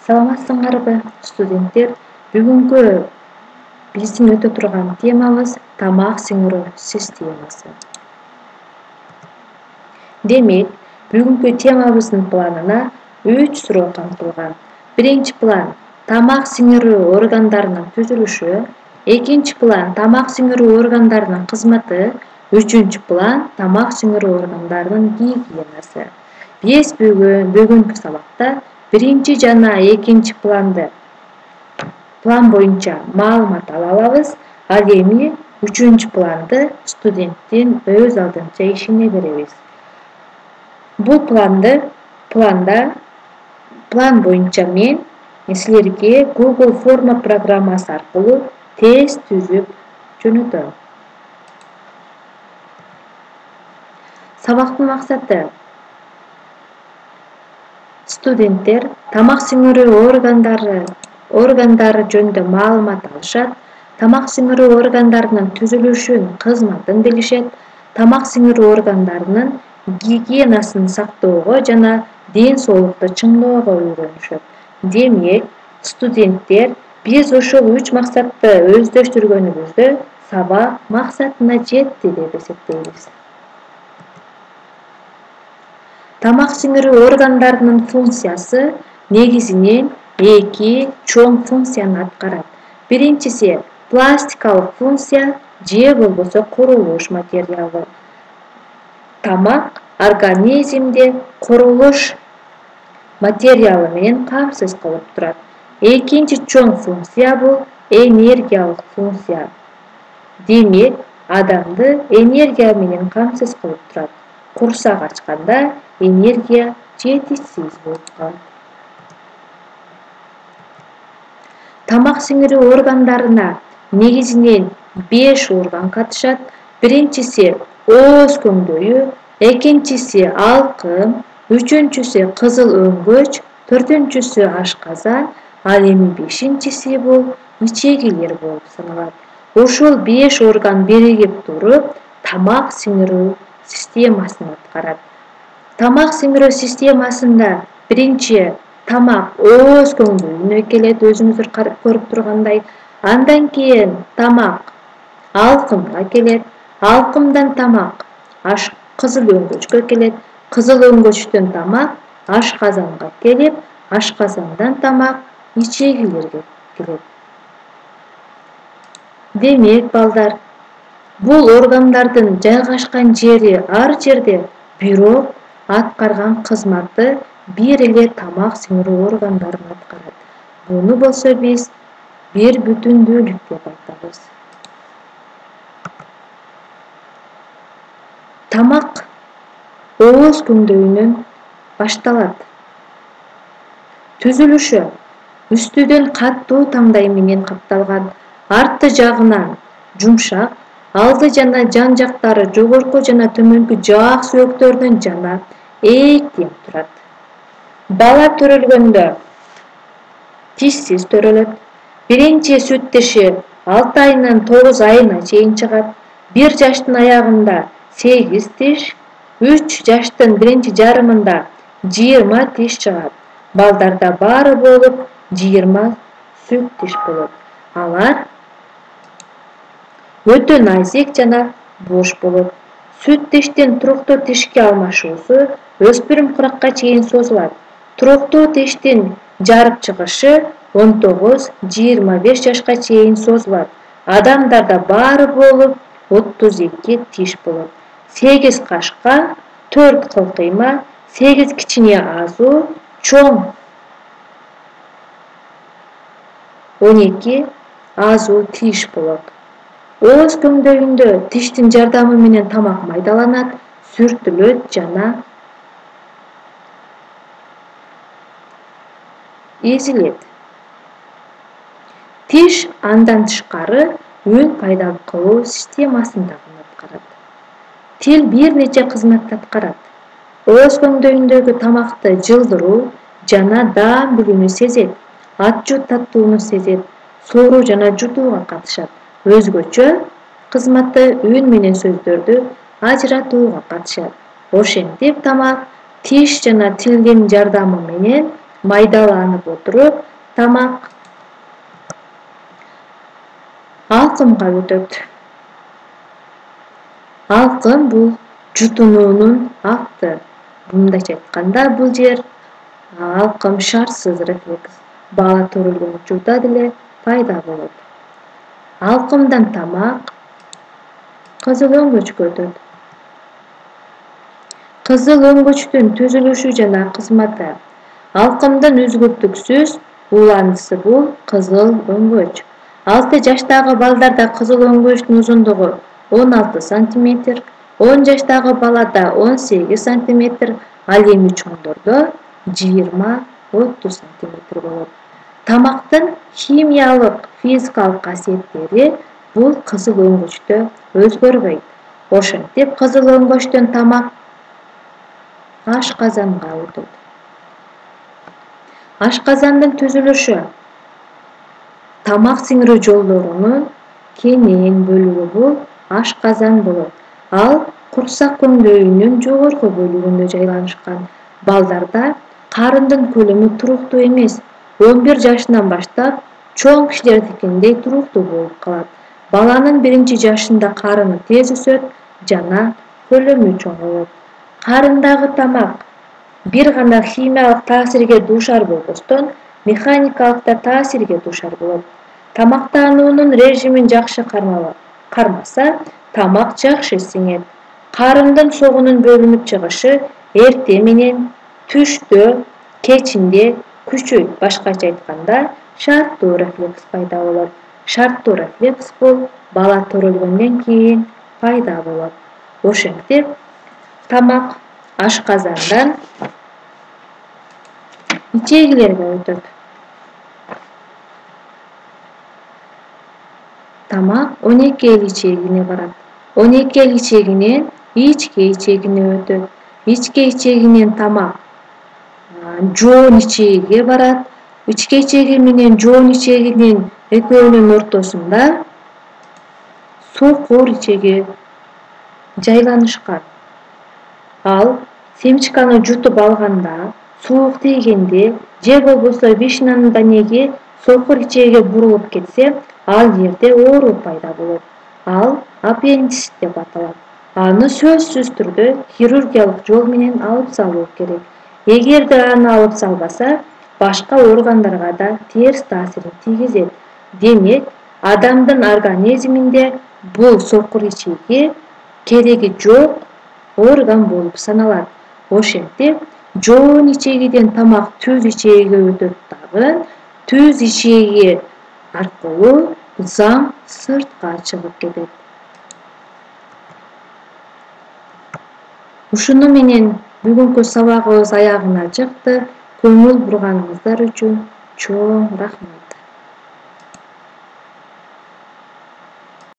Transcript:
Саламатсыңарбы, студенттер? Бүгүнкү биздин өтө турган темабыз тамак сиңирүү системасы. Демек, бүгүнкү темабыздын планына 3 суроо камтылган. Биринчи план тамак сиңирүү органдарынын түзүлүшү, экинчи план тамак сиңирүү органдарынын кызматы, үчүнчү план тамак сиңирүү органдарынын гигиенасы. Биз бүгүнкү сабакта биринчи жана экинчи план боюнча маалымат ала алабыз. Ал эми үчүнчү планды студенттин өз алдынча ишине беребиз. Бул план боюнча мен силерге Google форма программасы аркылуу тест түзүп жөнөтөм. Сабактын максаты: студенттер тамак сиңирүү органдары жөнүндө маалымат алышат, тамак сиңирүү органдарынын түзүлүшүн, кызматын билишет, тамак сиңирүү органдарынын гигиенасын сактоого жана ден соолукту чыңдоого үйрөнүшөт. Демек, студенттер биз ошол 3 максатты өздөштүргөнүбүздө сабак максатына жетти деп эсептейбиз. Тамак сиңирүү органдарынын функциясы негизинен 2 чоң функцияны аткарат. Биринчиси пластикалык функция же болбосо курулуш материалы. Тамак организмди курулуш материалы менен камсыз кылып турат. Экинчи чоң функция бул энергиялык функция. Демек, адамды энергия менен камсыз кылып турат. Курсак ачканда энергия жетишсиз болуп калат. Тамак сиңирүү органдарына негизинен 5 орган катышат. Биринчиси ооз көңдөйү, экинчиси алкым, үчүнчүсү кызыл өңгөч, төртүнчүсү ашказан, ал эми бешинчиси бул ичегилер болуп саналат. Ошол 5 орган биригип туруп тамак сиңирүү системасын аткарат. Тамак сиңирүү системасында биринчи тамак ооз көңдөйүнө келет, өзүңүздөр көрүп тургандай. Андан кийин тамак алкымга келет, алкымдан тамак кызыл өңгөчкө келет, кызыл өңгөчтөн тамак ашказанга келип, ашказандан тамак ичегилерге келет. Демек, балдар, бул органдардын жайгашкан жери ар жерде, бирок аткарган кызматы бир эле тамак сиңирүү органдарын аткарат. Буну болсо биз бир бүтүндүүлүк деп айтабыз. Тамак ооз көңдөйүнөн башталат. Түзүлүшү: үстүдөн катуу таңдай менен капталган, арты жагынан жумшак, алды жана жан жактары жогорку жана төмөнкү жаак сөөктөрдөн жана ээктен турат. Бала төрөлгөндө тишсиз төрөлөт. Биринчи сүт тиши 6 айынан 9 айына чейин чыгат. 1 жаштын аягында 8 тиш, 3 жаштын биринчи жарымында 20 тиш чыгат. Балдарда баары болуп 20 сүт тиш болот. Алар өтө назик жана бош болот. Сүт тиштин туруктуу тишке алмашуусу өспүрүм куракка чейин созулат. Туруктуу тиштин жарып чыгышы 19-25 жашка чейин созулат. Адамдарда баары болуп 32 тиш болот. 8 кашка, 4 кылкыйма, 8 кичине азуу, чоң 12 азуу тиш болот. Ооз көңдөйүндө тиштин жардамы менен тамак майдаланат, сүртүлөт жана эзилет. Тиш андан тышкары үн пайда кылуу системасын дагы аткарат. Тил бир нече кызматты аткарат. Ооз көңдөйүндөгү тамакты жылдыруу жана даам билүүнү сезет, ачуу татууну сезет, сооруу жана жутууга катышат. Өзгөчө кызматы үн менен сөздөрдү ажыратууга катышат. Ошентип тамак тиш жана тилдин жардамы менен майдаланып отуруп тамак алкымга өтөт. Алкым бул жутунуунун акты. Мындайча айтканда, бул жер алкым шартсыз рефлекс. Бала төрөлгөн учурда деле пайда болот. Алкымдан тамак кызыл өңгөчкө өтөт. Кызыл өңгөчтүн түзүлүшү жана кызматы. Алкымдын үзгүлтүксүз уландысы бул кызыл өңгөч. 6 жаштагы балдарда кызыл өңгөчтүн узундугу 16 сантиметр, 10 жаштагы балада 18 сантиметр, ал эми чоңдордо 20-30 сантиметр болот. Тамактын химиялык, физикалык касиеттери бул кызыл өңгөчтө өзгөрбөйт. Ошентип кызыл өңгөчтөн тамак ашказанга өтөт. Ашказандын түзүлүшү. Тамак сиңирүү жолдорунун кенен бөлүгү бул ашказан болот. Ал курсак көңдөйүнүн жогорку бөлүгүндө жайланышкан. Балдарда карындын көлөмү туруктуу эмес. 11 жашынан баштап чоң кишилердикиндей туруктуу болуп калат. Баланын 1 жашында карыны тез өсөт жана көлөмү чоңоет. Карындагы тамак бир гана химиялык таасирге дуушар болбостон, механикалык да таасирге дуушар болот. Тамактануунун режимин жакшы кармаса, тамак жакшы сиңет. Карындын согунун бөлүнүп чыгышы эрте менен, түштө, кечинде күчөйт. Башкача айтканда, шарттуу рефлекс пайда болот. Шарттуу рефлекс бул бала төрөлгөндөн кийин пайда болот. Ошентип тамак ашказандан ичегилерге өтөт. Тамак 12 эл ичегине барат. 12 эл ичегинен ичке ичегине өтөт. Ичке ичегинен тамак жоон ичегиге барат. Ичке ичеги менен жоон ичегинин экөөнүн ортосунда сокур ичеги жайланышкан. Ал семчканы жутуп алганда, суук тийгенде же болбосо вишнянын данеги сокур ичегиге бурулуп кетсе, ал жерде оору пайда болот. Ал аппендицит деп аталат. Аны сөзсүз түрдө хирургиялык жол менен алып салуу керек. Эгерде аны алып салбаса, башка органдарга да терс таасирин тийгизет. Демек, адамдын организминде бул сокур ичеги кереги жок орган болуп саналат. Ошентип, жоон ичегиден тамак түз ичегиге өтөт дагы, түз ичеги аркылуу заң сыртка чыгып кетет. Ушуну менен бүгүнкү сабагыбыз аягына чыкты. Көңүл бурганыңыздар үчүн чоң рахмат.